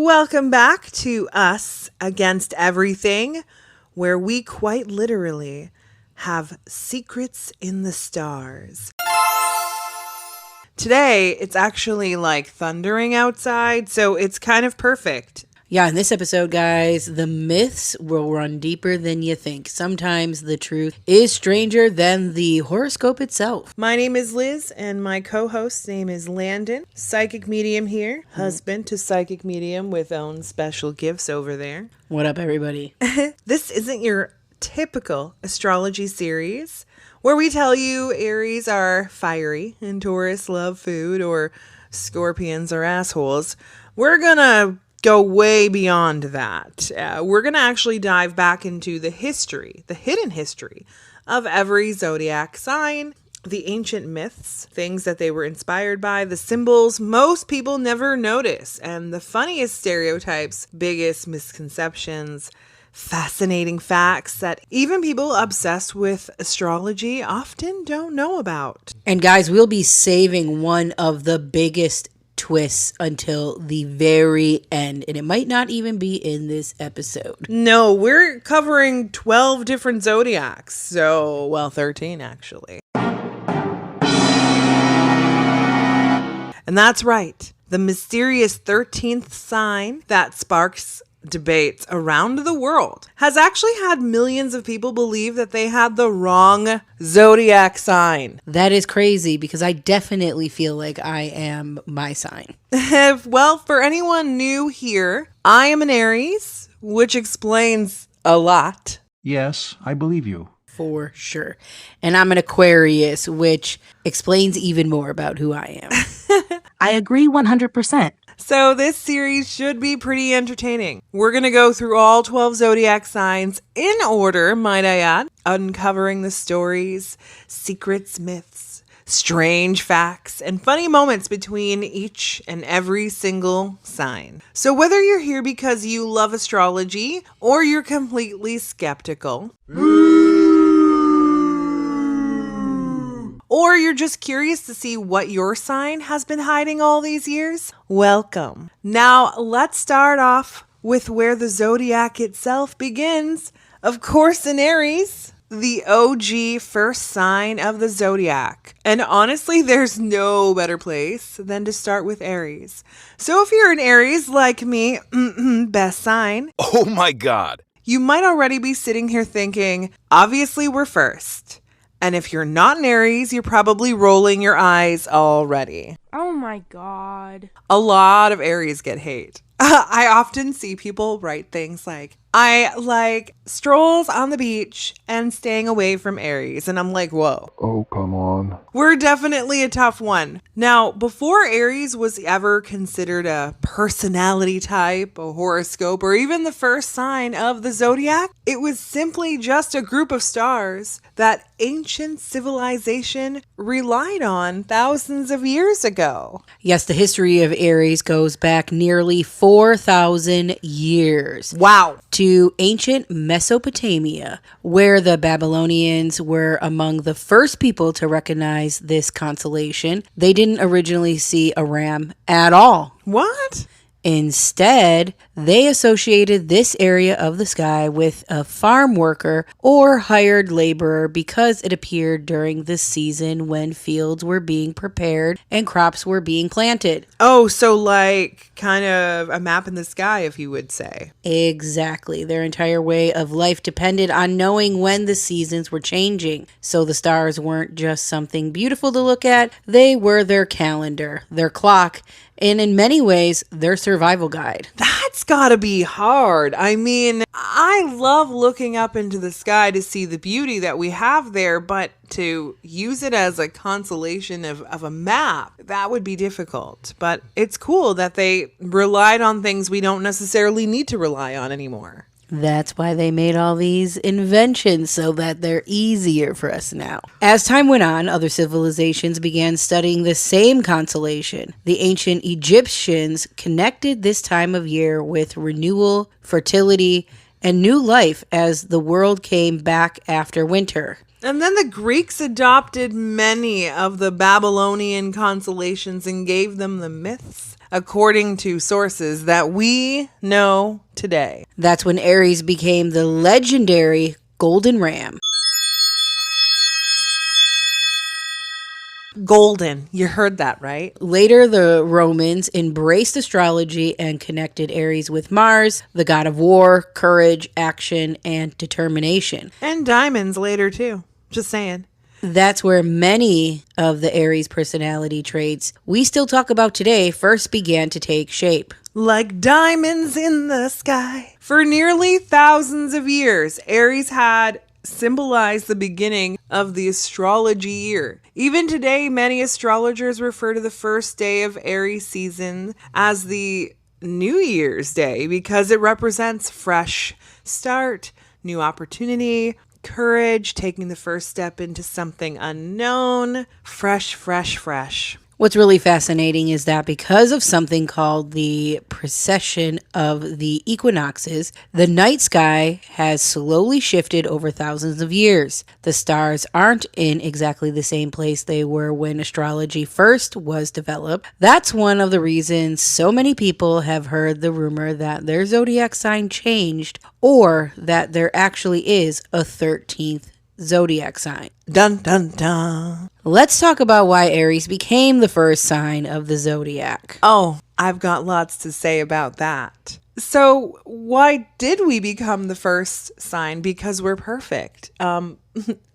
Welcome back to Us Against Everything, where we quite literally have secrets in the stars. Today, it's actually like thundering outside, so it's kind of perfect. Yeah, in this episode, guys, the myths will run deeper than you think. Sometimes the truth is stranger than the horoscope itself. My name is Liz, and my co-host's name is Landon. Psychic medium here. Husband to psychic medium with own special gifts over there. What up, everybody? This isn't your typical astrology series where we tell you Aries are fiery and Taurus love food or Scorpions are assholes. We're gonna go way beyond that. We're going to actually dive back into the history, the hidden history of every zodiac sign, the ancient myths, things that they were inspired by, the symbols most people never notice, and the funniest stereotypes, biggest misconceptions, fascinating facts that even people obsessed with astrology often don't know about. And guys, we'll be saving one of the biggest twists until the very end, and it might not even be in this episode. No, we're covering 12 different zodiacs, so, well, 13 actually. And that's right, the mysterious 13th sign that sparks debates around the world has actually had millions of people believe that they had the wrong zodiac sign. That is crazy because I definitely feel like I am my sign. Well, for anyone new here, I am an Aries, which explains a lot. Yes, I believe you. For sure. And I'm an Aquarius, which explains even more about who I am. I agree 100%. So this series should be pretty entertaining. We're going to go through all 12 zodiac signs in order, might I add, uncovering the stories, secrets, myths, strange facts, and funny moments between each and every single sign. So whether you're here because you love astrology or you're completely skeptical, or you're just curious to see what your sign has been hiding all these years, welcome. Now, let's start off with where the zodiac itself begins. Of course, in Aries, the OG first sign of the zodiac. And honestly, there's no better place than to start with Aries. So if you're an Aries like me, best sign. Oh my God. You might already be sitting here thinking, obviously we're first. And if you're not an Aries, you're probably rolling your eyes already. Oh my God. A lot of Aries get hate. I often see people write things like, I like strolls on the beach and staying away from Aries. And I'm like, whoa. Oh, come on. We're definitely a tough one. Now, before Aries was ever considered a personality type, a horoscope, or even the first sign of the zodiac, it was simply just a group of stars that ancient civilization relied on thousands of years ago. Yes, the history of Aries goes back nearly 4,000 years. Wow. To ancient Mesopotamia, where the Babylonians were among the first people to recognize this constellation. They didn't originally see a ram at all. What? Instead, they associated this area of the sky with a farm worker or hired laborer because it appeared during the season when fields were being prepared and crops were being planted. Oh, so like kind of a map in the sky, if you would say. Exactly. Their entire way of life depended on knowing when the seasons were changing. So the stars weren't just something beautiful to look at, they were their calendar, their clock, and in many ways, their survival guide. That's gotta be hard. I mean, I love looking up into the sky to see the beauty that we have there, but to use it as a consolation of a map, that would be difficult. But it's cool that they relied on things we don't necessarily need to rely on anymore. That's why they made all these inventions, so that they're easier for us now. As time went on, other civilizations began studying the same constellation. The ancient Egyptians connected this time of year with renewal, fertility, and new life as the world came back after winter. And then the Greeks adopted many of the Babylonian constellations and gave them the myths according to sources that we know today. That's when Aries became the legendary Golden Ram. Golden. You heard that, right? Later, the Romans embraced astrology and connected Aries with Mars, the god of war, courage, action, and determination. And diamonds later, too. Just saying. That's where many of the Aries personality traits we still talk about today first began to take shape. Like diamonds in the sky. For nearly thousands of years, Aries had symbolized the beginning of the astrology year. Even today, many astrologers refer to the first day of Aries season as the New Year's Day because it represents fresh start, new opportunity, courage, taking the first step into something unknown, fresh. What's really fascinating is that because of something called the precession of the equinoxes, the night sky has slowly shifted over thousands of years. The stars aren't in exactly the same place they were when astrology first was developed. That's one of the reasons so many people have heard the rumor that their zodiac sign changed, or that there actually is a 13th zodiac sign. Dun dun dun. Let's talk about why Aries became the first sign of the zodiac. Oh, I've got lots to say about that. So, why did we become the first sign? Because we're perfect.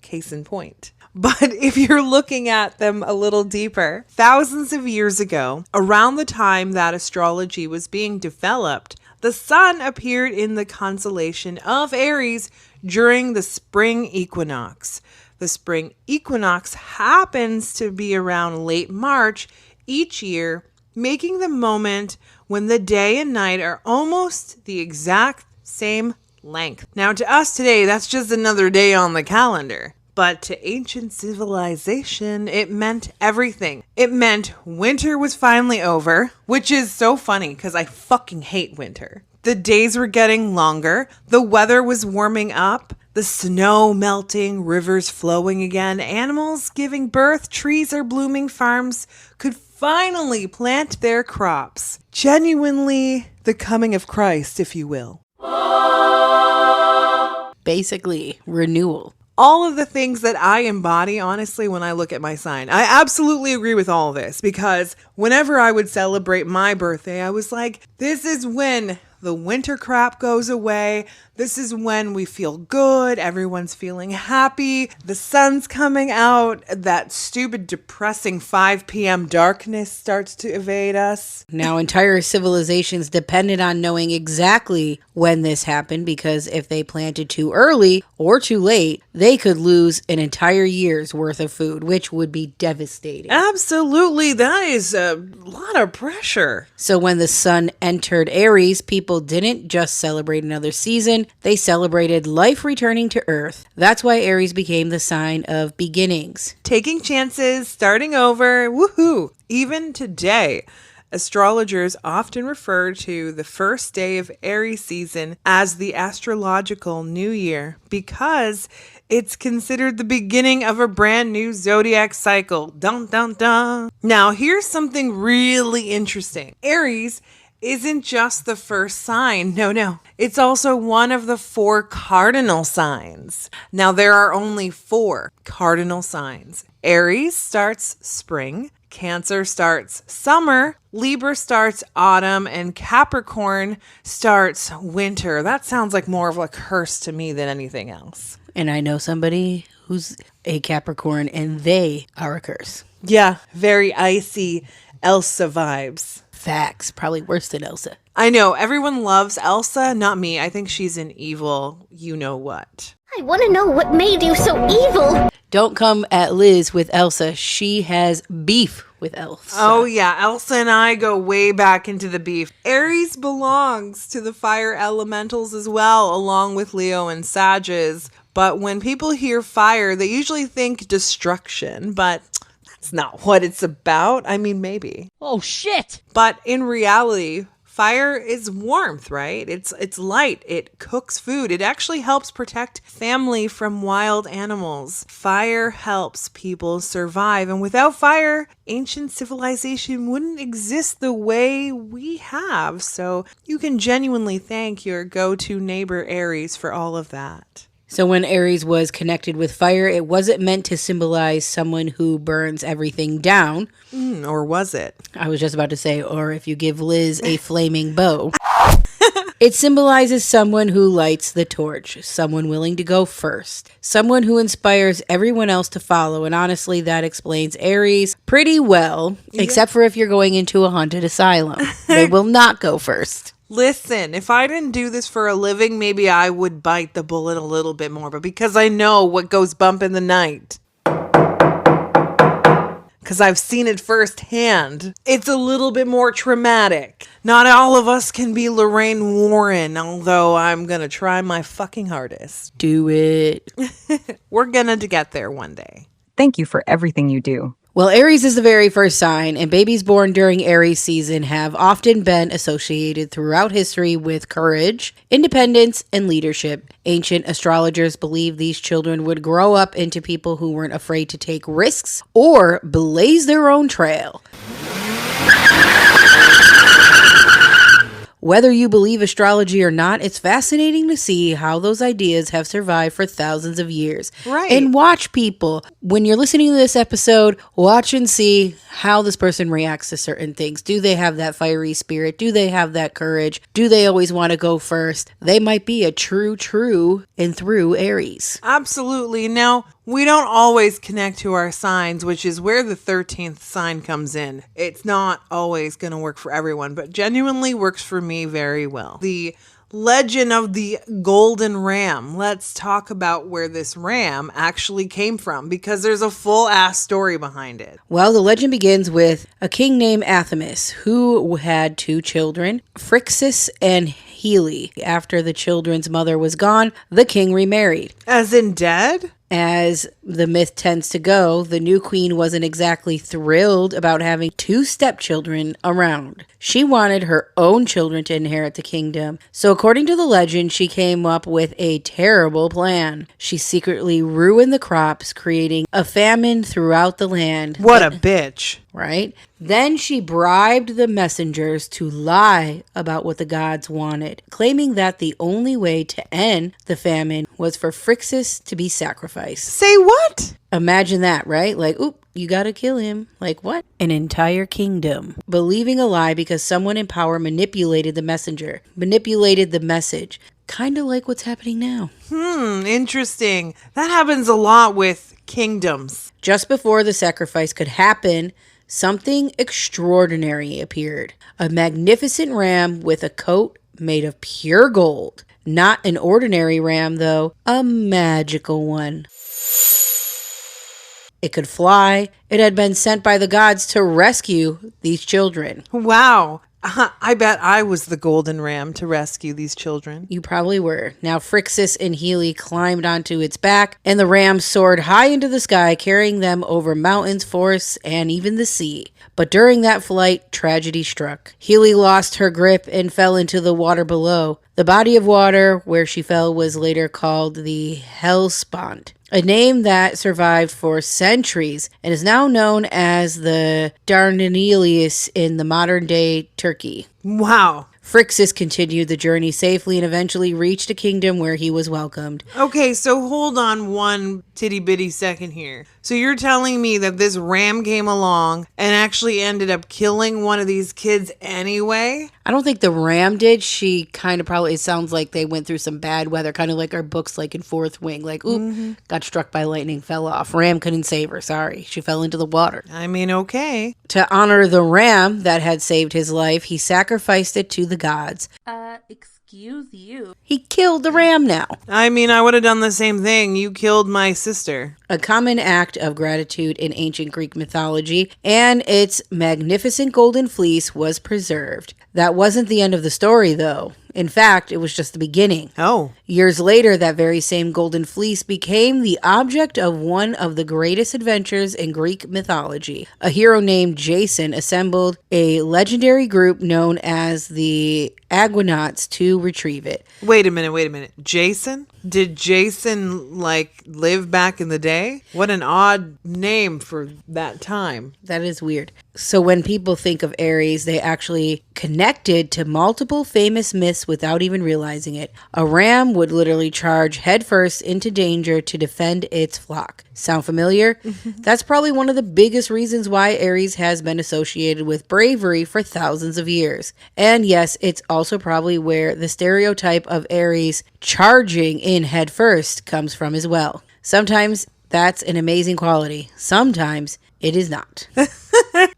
Case in point. But if you're looking at them a little deeper, thousands of years ago, around the time that astrology was being developed, the sun appeared in the constellation of Aries during the spring equinox. The spring equinox happens to be around late March each year, making the moment when the day and night are almost the exact same length. Now, to us today, that's just another day on the calendar. But to ancient civilization, it meant everything. It meant winter was finally over, which is so funny because I fucking hate winter. The days were getting longer, the weather was warming up, the snow melting, rivers flowing again, animals giving birth, trees are blooming, farms could finally plant their crops. Genuinely the coming of Christ, if you will. Basically, renewal. All of the things that I embody, honestly, when I look at my sign. I absolutely agree with all this because whenever I would celebrate my birthday, I was like, this is when the winter crap goes away. This is when we feel good. Everyone's feeling happy. The sun's coming out. That stupid, depressing 5 p.m. darkness starts to evade us. Now, entire civilizations depended on knowing exactly when this happened because if they planted too early or too late, they could lose an entire year's worth of food, which would be devastating. Absolutely. That is a lot of pressure. So when the sun entered Aries, people didn't just celebrate another season, they celebrated life returning to Earth. That's why Aries became the sign of beginnings. Taking chances, starting over, woohoo! Even today, astrologers often refer to the first day of Aries season as the astrological new year because it's considered the beginning of a brand new zodiac cycle. Dun dun dun. Now, here's something really interesting. Aries isn't just the first sign. No. It's also one of the 4 cardinal signs. Now, there are only 4 cardinal signs. Aries starts spring, Cancer starts summer, Libra starts autumn, and Capricorn starts winter. That sounds like more of a curse to me than anything else. And I know somebody who's a Capricorn and they are a curse. Yeah, very icy Elsa vibes. Facts. Probably worse than Elsa. I know, everyone loves Elsa, not me. I think she's an evil you-know-what. I want to know what made you so evil. Don't come at Liz with Elsa. She has beef with Elsa. Oh yeah, Elsa and I go way back into the beef. Aries belongs to the fire elementals as well, along with Leo and Sagittarius. But when people hear fire, they usually think destruction, but that's not what it's about. I mean, maybe. Oh shit! But in reality, Fire is warmth, right? It's light. It cooks food. It actually helps protect family from wild animals. Fire helps people survive, and without fire, ancient civilization wouldn't exist the way we have. So you can genuinely thank your go-to neighbor Aries for all of that. So when Aries was connected with fire, it wasn't meant to symbolize someone who burns everything down. Or was it? I was just about to say, or if you give Liz a flaming bow. It symbolizes someone who lights the torch, someone willing to go first, someone who inspires everyone else to follow. And honestly, that explains Aries pretty well, except for if you're going into a haunted asylum. They will not go first. Listen, if I didn't do this for a living, maybe I would bite the bullet a little bit more. But because I know what goes bump in the night, because I've seen it firsthand, it's a little bit more traumatic. Not all of us can be Lorraine Warren, although I'm going to try my fucking hardest. Do it. We're going to get there one day. Thank you for everything you do. Well, Aries is the very first sign, and babies born during Aries season have often been associated throughout history with courage, independence, and leadership. Ancient astrologers believed these children would grow up into people who weren't afraid to take risks or blaze their own trail. Whether you believe astrology or not, it's fascinating to see how those ideas have survived for thousands of years. Right. And watch people. When you're listening to this episode, watch and see how this person reacts to certain things. Do they have that fiery spirit? Do they have that courage? Do they always want to go first? They might be a true and through Aries. Absolutely. Now, we don't always connect to our signs, which is where the 13th sign comes in. It's not always going to work for everyone, but genuinely works for me very well. The legend of the golden ram. Let's talk about where this ram actually came from, because there's a full ass story behind it. Well, the legend begins with a king named Athamas who had two children, Phrixus and Healy. After the children's mother was gone, the king remarried. As in dead? As the myth tends to go, the new queen wasn't exactly thrilled about having two stepchildren around. She wanted her own children to inherit the kingdom. So according to the legend, she came up with a terrible plan. She secretly ruined the crops, creating a famine throughout the land. What a bitch. Right? Then she bribed the messengers to lie about what the gods wanted, claiming that the only way to end the famine was for Phrixus to be sacrificed. Say what? Imagine that, right? Like, oop, you gotta kill him. Like what? An entire kingdom. Believing a lie because someone in power manipulated the messenger, manipulated the message. Kind of like what's happening now. Interesting. That happens a lot with kingdoms. Just before the sacrifice could happen, something extraordinary appeared. A magnificent ram with a coat made of pure gold. Not an ordinary ram, though, a magical one. It could fly. It had been sent by the gods to rescue these children. Wow. I bet I was the golden ram to rescue these children. You probably were. Now Phrixus and Healy climbed onto its back, and the ram soared high into the sky, carrying them over mountains, forests, and even the sea. But during that flight, tragedy struck. Healy lost her grip and fell into the water below. The body of water where she fell was later called the Hellespont, a name that survived for centuries and is now known as the Dardanelles in the modern-day Turkey. Wow. Phrixus continued the journey safely and eventually reached a kingdom where he was welcomed. Okay, so hold on one titty bitty second here. So you're telling me that this ram came along and actually ended up killing one of these kids anyway? I don't think the ram did. She kind of probably, it sounds like they went through some bad weather, kind of like our books like in Fourth Wing. Like, oop, got struck by lightning, fell off. Ram couldn't save her, sorry. She fell into the water. I mean, okay. To honor the ram that had saved his life, he sacrificed it to the gods. Excuse you. He killed the ram now. I mean, I would have done the same thing. You killed my sister. A common act of gratitude in ancient Greek mythology, and its magnificent golden fleece was preserved. That wasn't the end of the story, though. In fact, it was just the beginning. Oh. Years later, that very same golden fleece became the object of one of the greatest adventures in Greek mythology. A hero named Jason assembled a legendary group known as the Argonauts to retrieve it. Wait a minute. Jason? Did Jason, live back in the day? What an odd name for that time. That is weird. So when people think of Aries, they actually connected to multiple famous myths without even realizing it. A ram would literally charge headfirst into danger to defend its flock. Sound familiar? That's probably one of the biggest reasons why Aries has been associated with bravery for thousands of years. And yes, it's also probably where the stereotype of Aries charging in headfirst comes from as well. Sometimes that's an amazing quality. Sometimes it is not.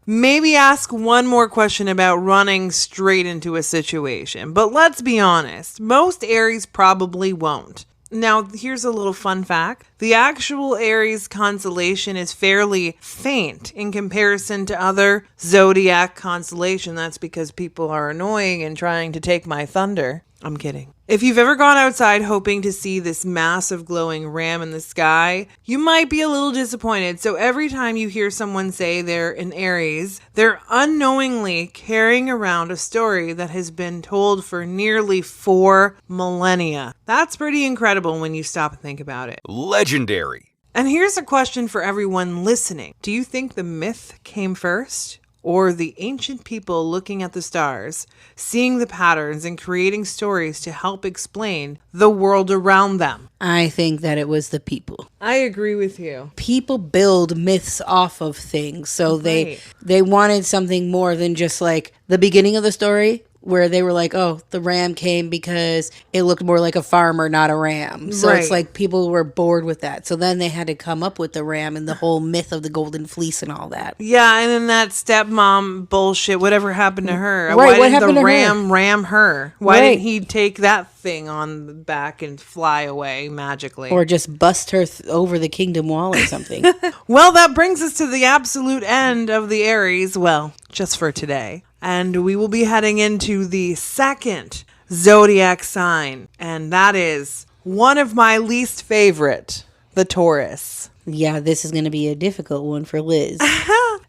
Maybe ask one more question about running straight into a situation. But let's be honest, most Aries probably won't. Now, here's a little fun fact. The actual Aries constellation is fairly faint in comparison to other zodiac constellation. That's because people are annoying and trying to take my thunder. I'm kidding. If you've ever gone outside hoping to see this massive glowing ram in the sky, you might be a little disappointed. So every time you hear someone say they're an Aries, they're unknowingly carrying around a story that has been told for nearly 4 millennia. That's pretty incredible when you stop and think about it. Legendary. And here's a question for everyone listening. Do you think the myth came first? Or the ancient people looking at the stars, seeing the patterns and creating stories to help explain the world around them? I think that it was the people. I agree with you. People build myths off of things. So Right. they wanted something more than just like the beginning of the story, where they were like, oh, the ram came because it looked more like a farmer, not a ram. So Right. it's like people were bored with that. So then they had to come up with the ram and the whole myth of the golden fleece and all that. Yeah, and then that stepmom bullshit, whatever happened to her? Right, Why what didn't happened the to her? ram her? Why Right. didn't he take that thing on the back and fly away magically? Or just bust her over the kingdom wall or something. Well, that brings us to the absolute end of the Aries. Well, just for today. And we will be heading into the second zodiac sign. And that is one of my least favorite, the Taurus. Yeah, this is going to be a difficult one for Liz.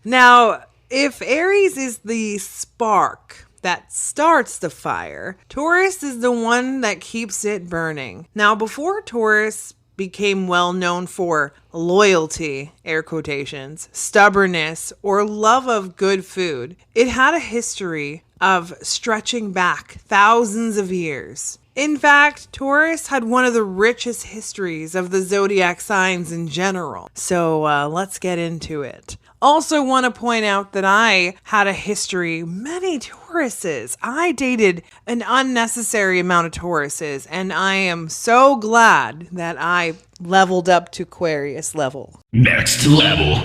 Now, if Aries is the spark that starts the fire, Taurus is the one that keeps it burning. Now, before Taurus became well known for loyalty, air quotations, stubbornness, or love of good food, it had a history of stretching back thousands of years. In fact, Taurus had one of the richest histories of the zodiac signs in general. So let's get into it. Also want to point out that I had a history, many Tauruses. I dated an unnecessary amount of Tauruses, and I am so glad that I leveled up to Aquarius level. Next level.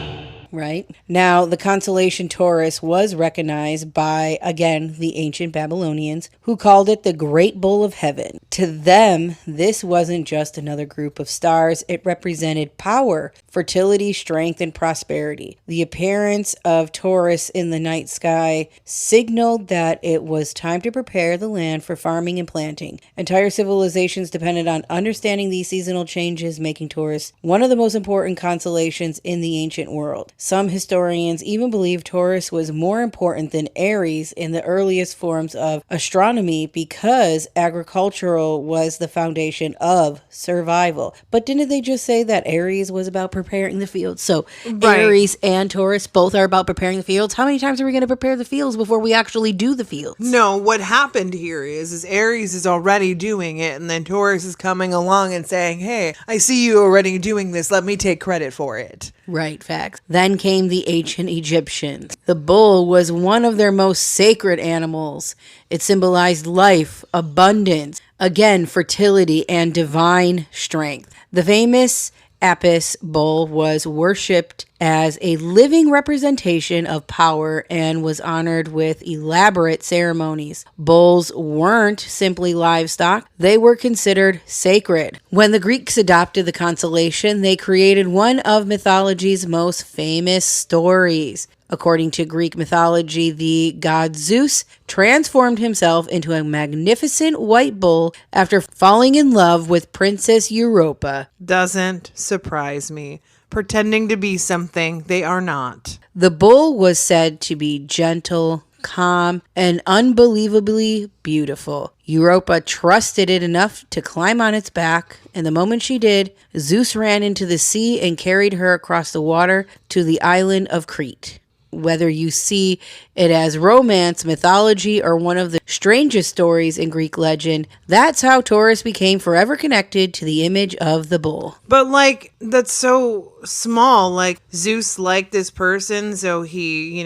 Right? Now, the constellation Taurus was recognized by, again, the ancient Babylonians, who called it the Great Bull of Heaven. To them, this wasn't just another group of stars. It represented power, fertility, strength, and prosperity. The appearance of Taurus in the night sky signaled that it was time to prepare the land for farming and planting. Entire civilizations depended on understanding these seasonal changes, making Taurus one of the most important constellations in the ancient world. Some historians even believe Taurus was more important than Aries in the earliest forms of astronomy because agricultural was the foundation of survival. But didn't they just say that Aries was about preparing the fields? So Right. Aries and Taurus both are about preparing the fields. How many times are we going to prepare the fields before we actually do the fields? No, what happened here is Aries is already doing it, and then Taurus is coming along and saying, hey, I see you already doing this. Let me take credit for it. Right, facts. Then came the ancient Egyptians. The bull was one of their most sacred animals. It symbolized life, abundance, again, fertility, and divine strength. The famous Apis bull was worshipped as a living representation of power and was honored with elaborate ceremonies. Bulls weren't simply livestock, they were considered sacred. When the Greeks adopted the constellation, they created one of mythology's most famous stories. According to Greek mythology, the god Zeus transformed himself into a magnificent white bull after falling in love with Princess Europa. Doesn't surprise me. Pretending to be something they are not. The bull was said to be gentle, calm, and unbelievably beautiful. Europa trusted it enough to climb on its back, and the moment she did, Zeus ran into the sea and carried her across the water to the island of Crete. Whether you see it as romance, mythology, or one of the strangest stories in Greek legend, that's how Taurus became forever connected to the image of the bull. But like, that's so small. Like, Zeus liked this person, so he,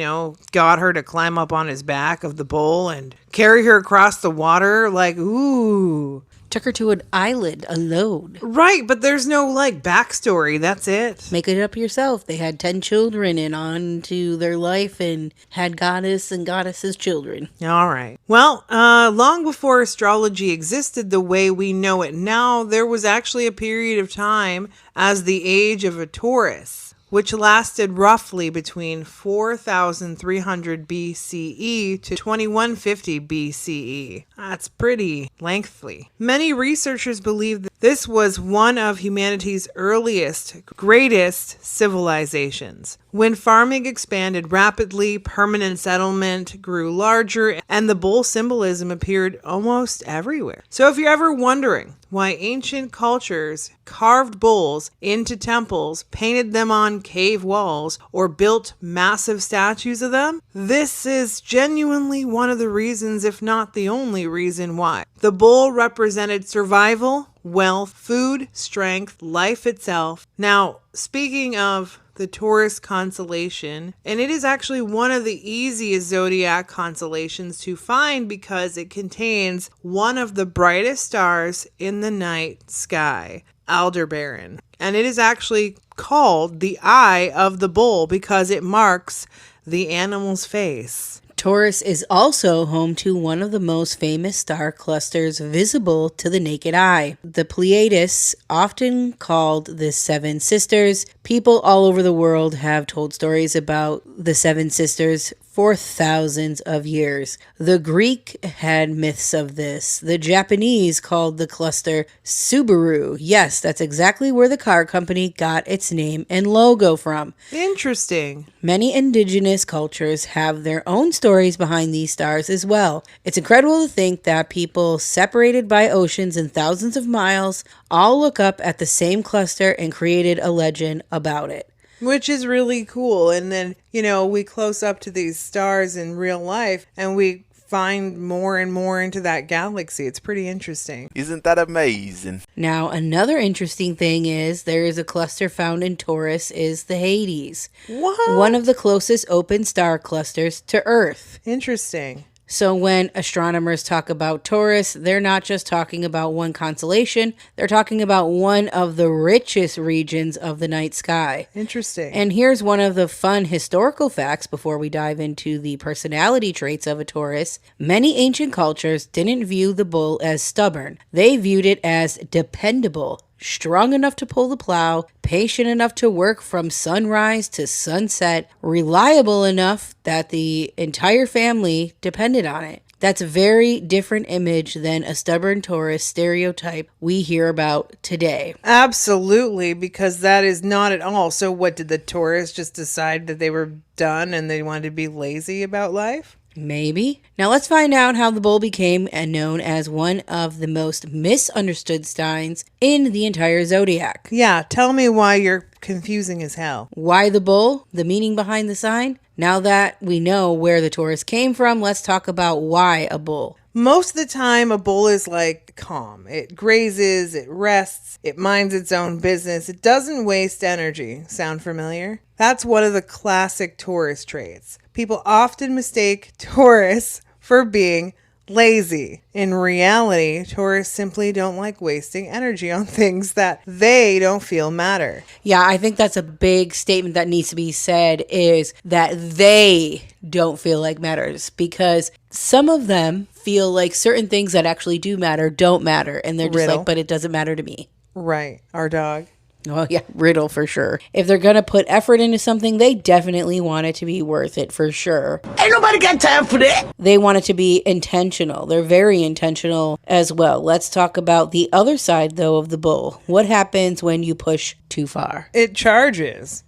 got her to climb up on his back of the bull and carry her across the water. Like, ooh. Took her to an island alone. Right, but there's no backstory. That's it. Make it up yourself. They had 10 children and on to their life and had goddess and goddesses' children. All right. Well, long before astrology existed the way we know it now, there was actually a period of time as the age of a Taurus, which lasted roughly between 4,300 BCE to 2150 BCE. That's pretty lengthy. Many researchers believe that this was one of humanity's earliest, greatest civilizations. When farming expanded rapidly, permanent settlement grew larger, and the bull symbolism appeared almost everywhere. So if you're ever wondering why ancient cultures carved bulls into temples, painted them on cave walls, or built massive statues of them, this is genuinely one of the reasons, if not the only reason why. The bull represented survival, wealth, food, strength, life itself. Now, speaking of the Taurus constellation, and it is actually one of the easiest zodiac constellations to find because it contains one of the brightest stars in the night sky, Aldebaran. And it is actually called the Eye of the Bull because it marks the animal's face. Taurus is also home to one of the most famous star clusters visible to the naked eye. The Pleiades, often called the Seven Sisters. People all over the world have told stories about the Seven Sisters for thousands of years. The Greek had myths of this. The Japanese called the cluster Subaru. Yes, that's exactly where the car company got its name and logo from. Interesting. Many indigenous cultures have their own stories behind these stars as well. It's incredible to think that people separated by oceans and thousands of miles all look up at the same cluster and created a legend about it. Which is really cool. And then, we close up to these stars in real life and we find more and more into that galaxy. It's pretty interesting. Isn't that amazing? Now, another interesting thing is there is a cluster found in Taurus is the Hades. What? One of the closest open star clusters to Earth. Interesting. So when astronomers talk about Taurus, they're not just talking about one constellation, they're talking about one of the richest regions of the night sky. Interesting. And here's one of the fun historical facts before we dive into the personality traits of a Taurus. Many ancient cultures didn't view the bull as stubborn. They viewed it as dependable, strong enough to pull the plow, patient enough to work from sunrise to sunset, reliable enough that the entire family depended on it. That's a very different image than a stubborn Taurus stereotype we hear about today. Absolutely, because that is not at all. So what, did the Taurus just decide that they were done and they wanted to be lazy about life? Maybe. Now let's find out how the bull became known as one of the most misunderstood signs in the entire zodiac. Yeah, tell me why you're confusing as hell. Why the bull? The meaning behind the sign? Now that we know where the Taurus came from, let's talk about why a bull. Most of the time, a bull is calm. It grazes, it rests, it minds its own business. It doesn't waste energy. Sound familiar? That's one of the classic Taurus traits. People often mistake Taurus for being lazy. In reality, Taurus simply don't like wasting energy on things that they don't feel matter. Yeah, I think that's a big statement that needs to be said, is that they don't feel like matters, because some of them feel like certain things that actually do matter don't matter, and they're just Riddle. like, but it doesn't matter to me. Right. Our dog. Oh, yeah, riddle for sure. If they're going to put effort into something, they definitely want it to be worth it for sure. Ain't nobody got time for that. They want it to be intentional. They're very intentional as well. Let's talk about the other side, though, of the bull. What happens when you push too far? It charges.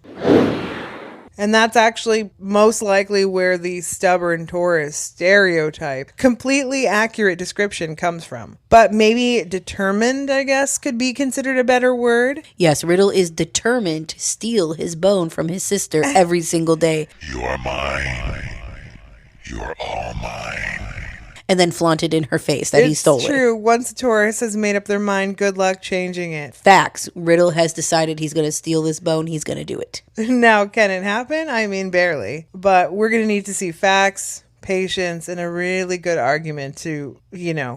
And that's actually most likely where the stubborn Taurus stereotype, completely accurate description, comes from. But maybe determined, I guess, could be considered a better word. Yes, Riddle is determined to steal his bone from his sister every single day. You are mine. You are all mine. And then flaunted in her face that he stole It's it. true. Once a Taurus has made up their mind, good luck changing it. Facts. Riddle has decided he's going to steal this bone. He's going to do it. Now, can it happen? I mean, barely. But we're going to need to see facts, patience, and a really good argument to,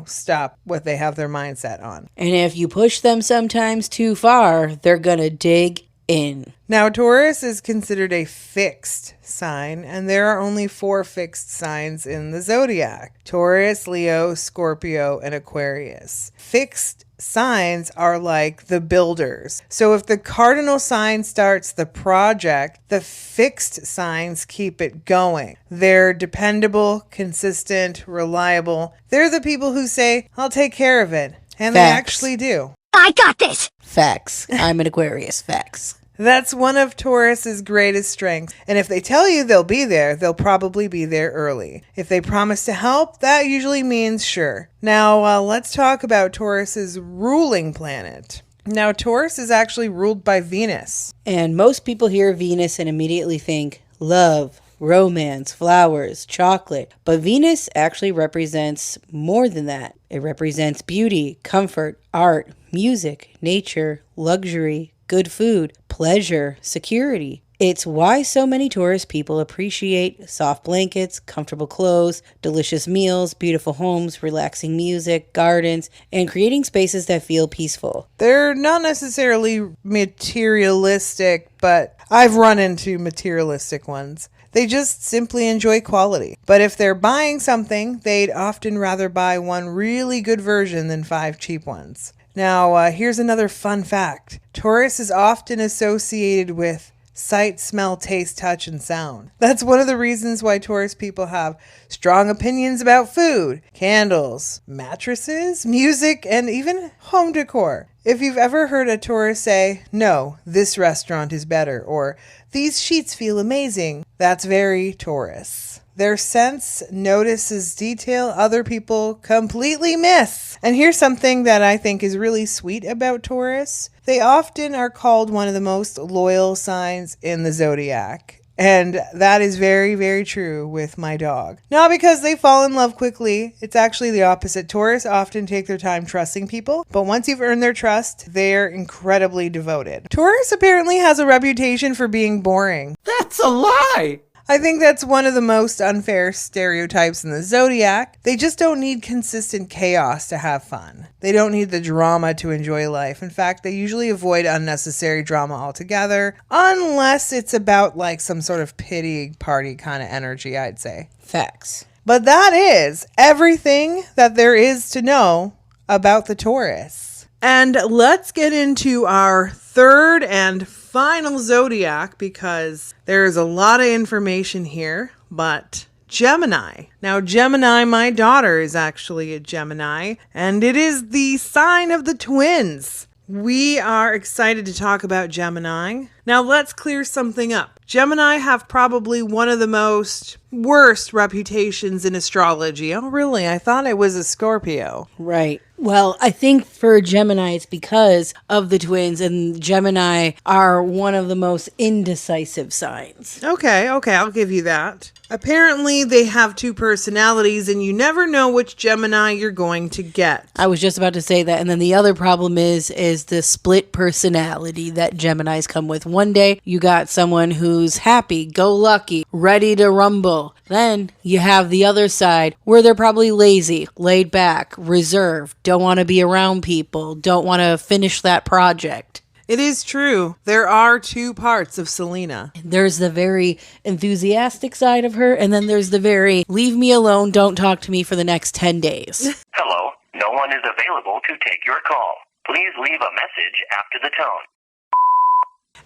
stop what they have their mindset on. And if you push them sometimes too far, they're going to dig in. Now, Taurus is considered a fixed sign, and there are only 4 fixed signs in the zodiac: Taurus, Leo, Scorpio, and Aquarius. Fixed signs are like the builders. So if the cardinal sign starts the project, the fixed signs keep it going. They're dependable, consistent, reliable. They're the people who say, I'll take care of it. And they Facts. actually do. I got this. Facts. I'm an Aquarius. Facts. That's one of Taurus's greatest strengths. And if they tell you they'll be there, they'll probably be there early. If they promise to help, that usually means sure. Now, let's talk about Taurus's ruling planet. Now, Taurus is actually ruled by Venus. And most people hear Venus and immediately think love, romance, flowers, chocolate. But Venus actually represents more than that. It represents beauty, comfort, art, music, nature, luxury, good food, pleasure, security. It's why so many Taurus people appreciate soft blankets, comfortable clothes, delicious meals, beautiful homes, relaxing music, gardens, and creating spaces that feel peaceful. They're not necessarily materialistic, but I've run into materialistic ones. They just simply enjoy quality. But if they're buying something, they'd often rather buy one really good version than 5 cheap ones. Now, here's another fun fact. Taurus is often associated with sight, smell, taste, touch, and sound. That's one of the reasons why Taurus people have strong opinions about food, candles, mattresses, music, and even home decor. If you've ever heard a Taurus say, no, this restaurant is better, or these sheets feel amazing, that's very Taurus. Their sense notices detail other people completely miss. And here's something that I think is really sweet about Taurus. They often are called one of the most loyal signs in the zodiac. And that is very, very true with my dog. Not because they fall in love quickly. It's actually the opposite. Taurus often take their time trusting people, but once you've earned their trust, they're incredibly devoted. Taurus apparently has a reputation for being boring. That's a lie. I think that's one of the most unfair stereotypes in the zodiac. They just don't need consistent chaos to have fun. They don't need the drama to enjoy life. In fact, they usually avoid unnecessary drama altogether, unless it's about like some sort of pity party kind of energy, I'd say. Facts. But that is everything that there is to know about the Taurus. And let's get into our third and final zodiac, because there's a lot of information here, but Gemini. Now, Gemini, my daughter is actually a Gemini, and it is the sign of the twins. We are excited to talk about Gemini. Now, let's clear something up. Gemini have probably one of the most worst reputations in astrology. Oh, really? I thought it was a Scorpio. Right. Well, I think for Gemini, it's because of the twins, and Gemini are one of the most indecisive signs. Okay, I'll give you that. Apparently, they have 2 personalities, and you never know which Gemini you're going to get. I was just about to say that. And then the other problem is the split personality that Geminis come with. One day, you got someone who's happy, go lucky, ready to rumble. Then you have the other side where they're probably lazy, laid back, reserved, don't want to be around people, don't want to finish that project. It is true. There are 2 parts of Selena. There's the very enthusiastic side of her, and then there's the very leave me alone, don't talk to me for the next 10 days. Hello, no one is available to take your call. Please leave a message after the tone.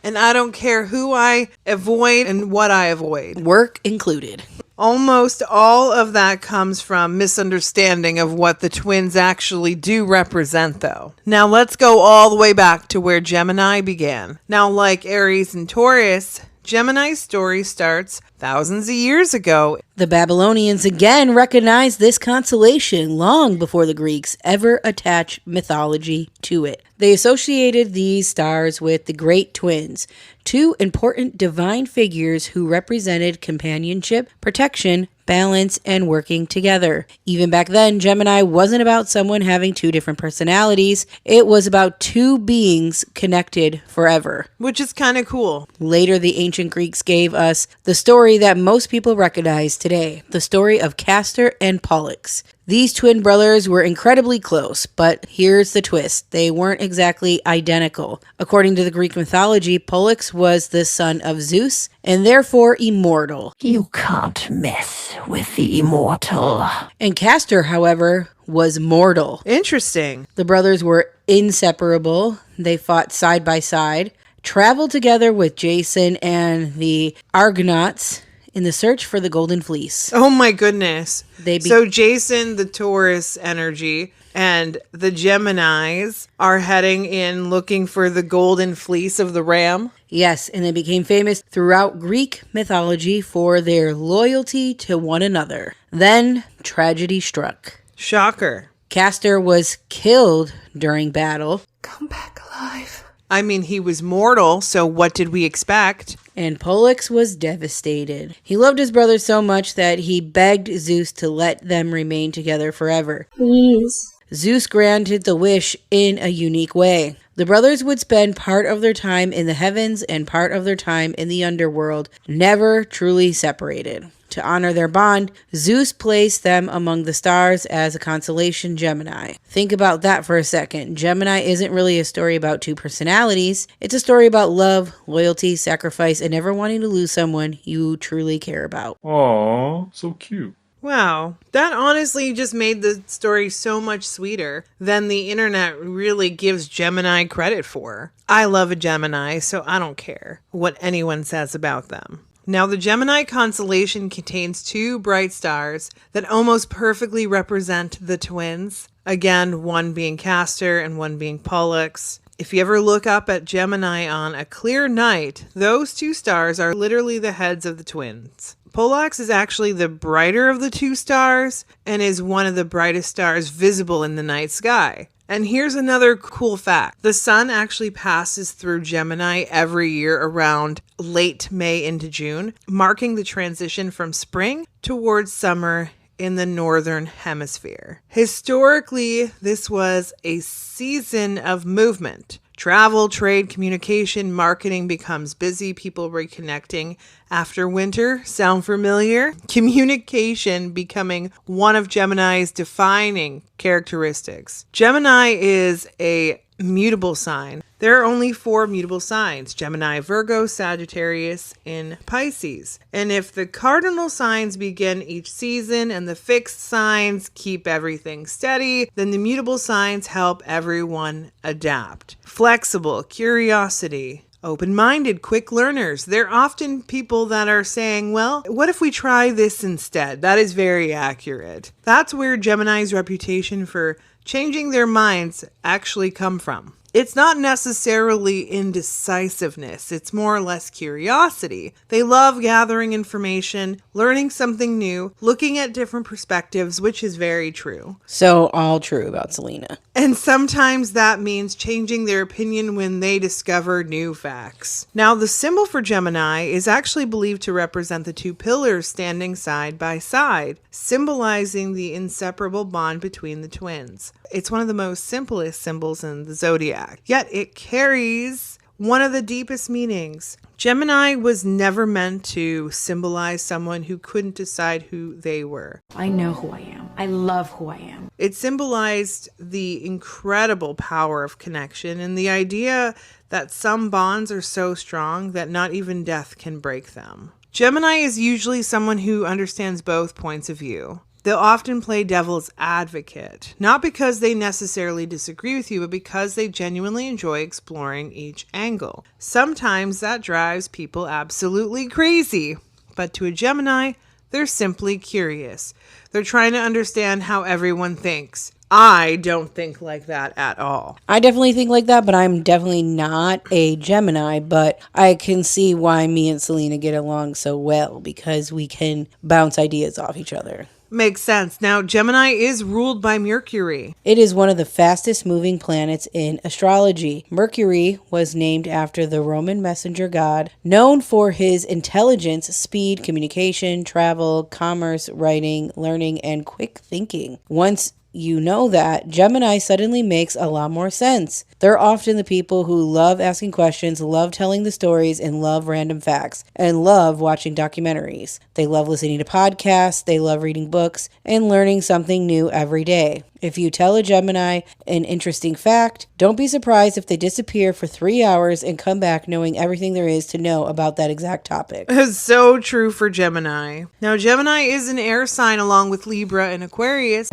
And I don't care who I avoid and what I avoid. Work included. Almost all of that comes from misunderstanding of what the twins actually do represent, though. Now let's go all the way back to where Gemini began. Now, like Aries and Taurus, Gemini's story starts thousands of years ago. The Babylonians again recognized this constellation long before the Greeks ever attached mythology to it. They associated these stars with the Great Twins, two important divine figures who represented companionship, protection, balance, and working together. Even back then, Gemini wasn't about someone having two different personalities. It was about two beings connected forever. Which is kind of cool. Later, the ancient Greeks gave us the story that most people recognize today, the story of Castor and Pollux. These twin brothers were incredibly close, but here's the twist. They weren't exactly identical. According to the Greek mythology, Pollux was the son of Zeus and therefore immortal. You can't mess with the immortal. And Castor, however, was mortal. Interesting. The brothers were inseparable. They fought side by side, traveled together with Jason and the Argonauts in the search for the Golden Fleece. Oh my goodness. So Jason, the Taurus energy, and the Geminis are heading in looking for the Golden Fleece of the ram. Yes, and they became famous throughout Greek mythology for their loyalty to one another. Then tragedy struck. Shocker. Castor was killed during battle. Come back alive. I mean, he was mortal, so what did we expect? And Pollux was devastated. He loved his brothers so much that he begged Zeus to let them remain together forever. Please. Zeus granted the wish in a unique way. The brothers would spend part of their time in the heavens and part of their time in the underworld, never truly separated. To honor their bond, Zeus placed them among the stars as a constellation Gemini. Think about that for a second. Gemini isn't really a story about two personalities. It's a story about love, loyalty, sacrifice, and never wanting to lose someone you truly care about. Aww, so cute. Wow, that honestly just made the story so much sweeter than the internet really gives Gemini credit for. I love a Gemini, so I don't care what anyone says about them. Now, the Gemini constellation contains two bright stars that almost perfectly represent the twins. Again, one being Castor and one being Pollux. If you ever look up at Gemini on a clear night, those two stars are literally the heads of the twins. Pollux is actually the brighter of the two stars and is one of the brightest stars visible in the night sky. And here's another cool fact. The sun actually passes through Gemini every year around late May into June, marking the transition from spring towards summer in the northern hemisphere. Historically, this was a season of movement. Travel, trade, communication, marketing becomes busy. People reconnecting after winter. Sound familiar? Communication becoming one of Gemini's defining characteristics. Gemini is a mutable sign. There are only 4 mutable signs: Gemini, Virgo, Sagittarius, and Pisces. And if the cardinal signs begin each season and the fixed signs keep everything steady, then the mutable signs help everyone adapt. Flexible, curiosity, open-minded, quick learners. They're often people that are saying, well, what if we try this instead? That is very accurate. That's where Gemini's reputation for changing their minds actually come from. It's not necessarily indecisiveness. It's more or less curiosity. They love gathering information, learning something new, looking at different perspectives, which is very true. So all true about Selena. And sometimes that means changing their opinion when they discover new facts. Now, the symbol for Gemini is actually believed to represent the two pillars standing side by side, symbolizing the inseparable bond between the twins. It's one of the most simplest symbols in the Zodiac, yet it carries one of the deepest meanings. Gemini was never meant to symbolize someone who couldn't decide who they were. I know who I am. I love who I am. It symbolized the incredible power of connection and the idea that some bonds are so strong that not even death can break them. Gemini is usually someone who understands both points of view. They'll often play devil's advocate, not because they necessarily disagree with you, but because they genuinely enjoy exploring each angle. Sometimes that drives people absolutely crazy, but to a Gemini, they're simply curious. They're trying to understand how everyone thinks. I don't think like that at all. I definitely think like that, but I'm definitely not a Gemini, but I can see why me and Selena get along so well because we can bounce ideas off each other. Makes sense. Now, Gemini is ruled by Mercury. It is one of the fastest moving planets in astrology. Mercury was named after the Roman messenger god, known for his intelligence, speed, communication, travel, commerce, writing, learning, and quick thinking. Once you know that, Gemini suddenly makes a lot more sense. They're often the people who love asking questions, love telling the stories, and love random facts, and love watching documentaries. They love listening to podcasts, they love reading books, and learning something new every day. If you tell a Gemini an interesting fact, don't be surprised if they disappear for 3 hours and come back knowing everything there is to know about that exact topic. So true for Gemini. Now, Gemini is an air sign along with Libra and Aquarius.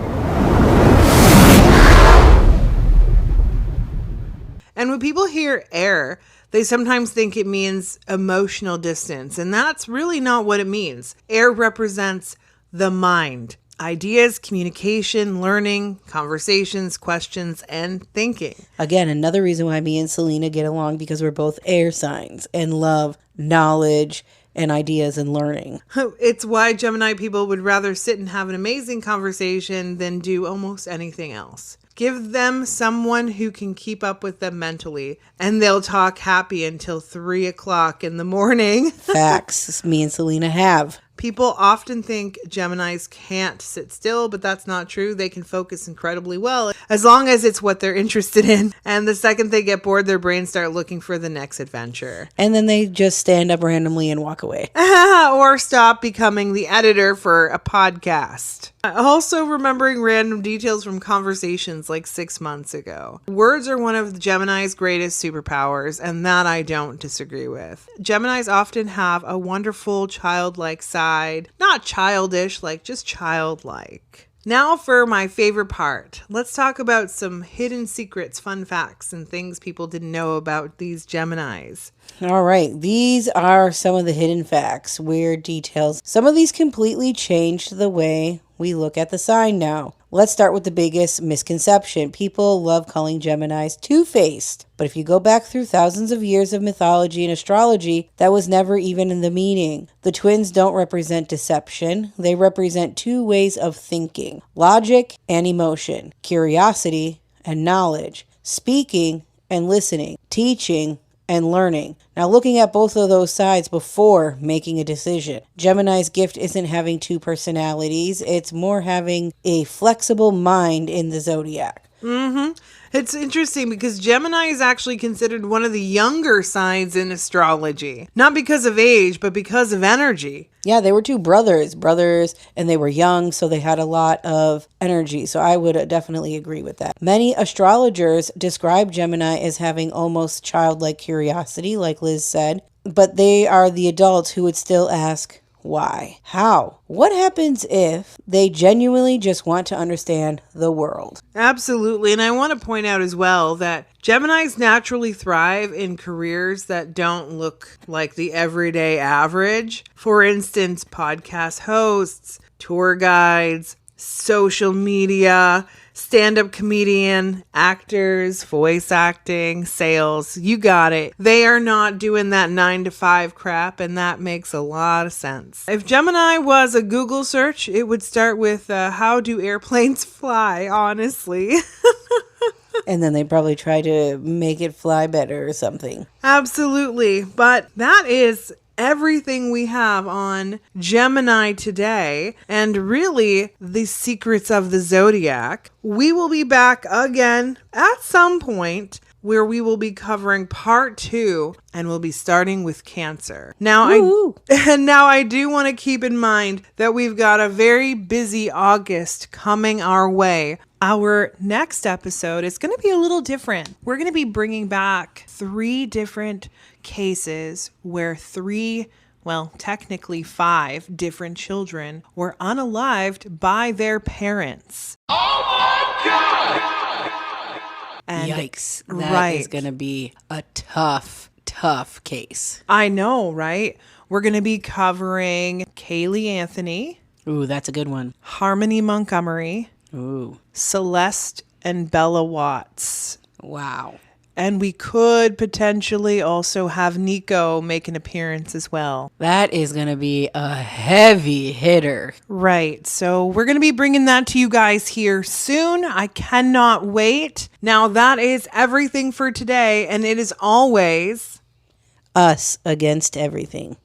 And when people hear air, they sometimes think it means emotional distance, and that's really not what it means. Air represents the mind, ideas, communication, learning, conversations, questions, and thinking. Again, another reason why me and Selena get along, because we're both air signs and love knowledge and ideas and learning. It's why Gemini people would rather sit and have an amazing conversation than do almost anything else. Give them someone who can keep up with them mentally, and they'll talk happy until 3 o'clock in the morning. Facts. Me and Selena have. People often think Geminis can't sit still, but that's not true. They can focus incredibly well as long as it's what they're interested in. And the second they get bored, their brains start looking for the next adventure. And then they just stand up randomly and walk away. Or stop becoming the editor for a podcast. Also remembering random details from conversations like 6 months ago. Words are one of Gemini's greatest superpowers, and that I don't disagree with. Geminis often have a wonderful childlike side. Not childish, like just childlike. Now for my favorite part. Let's talk about some hidden secrets, fun facts, and things people didn't know about these Geminis. All right, these are some of the hidden facts, weird details. Some of these completely changed the way we look at the sign now. Let's start with the biggest misconception. People love calling Geminis two-faced. But if you go back through thousands of years of mythology and astrology, that was never even in the meaning. The twins don't represent deception. They represent two ways of thinking: logic and emotion, curiosity and knowledge, speaking and listening, teaching and learning. Now, looking at both of those sides before making a decision. Gemini's gift isn't having two personalities. It's more having a flexible mind in the zodiac. It's interesting because Gemini is actually considered one of the younger signs in astrology. Not because of age, but because of energy. Yeah, they were two brothers, and they were young, so they had a lot of energy. So I would definitely agree with that. Many astrologers describe Gemini as having almost childlike curiosity, like Liz said, but they are the adults who would still ask, why? How? What happens if they genuinely just want to understand the world? Absolutely. And I want to point out as well that Geminis naturally thrive in careers that don't look like the everyday average. For instance, podcast hosts, tour guides, social media, stand-up comedian, actors, voice acting, sales, you got it. They are not doing that 9 to 5 crap, and that makes a lot of sense. If Gemini was a Google search, it would start with how do airplanes fly, honestly. And then they probably try to make it fly better or something. Absolutely. But that is everything we have on Gemini today, and really the secrets of the zodiac. We will be back again at some point where we will be covering part 2, and we'll be starting with Cancer. Now I do want to keep in mind that we've got a very busy August coming our way. Our next episode is going to be a little different. We're going to be bringing back 3 different cases where 3 well, technically 5 different children were unalived by their parents. And Yikes. That is going to be a tough case. I know, right? We're going to be covering Kaylee Anthony, Ooh, that's a good one. Harmony Montgomery, Ooh, Celeste and Bella Watts. wow. And we could potentially also have Nico make an appearance as well. That is going to be a heavy hitter. Right. So we're going to be bringing that to you guys here soon. I cannot wait. Now, that is everything for today. And it is always Us against everything.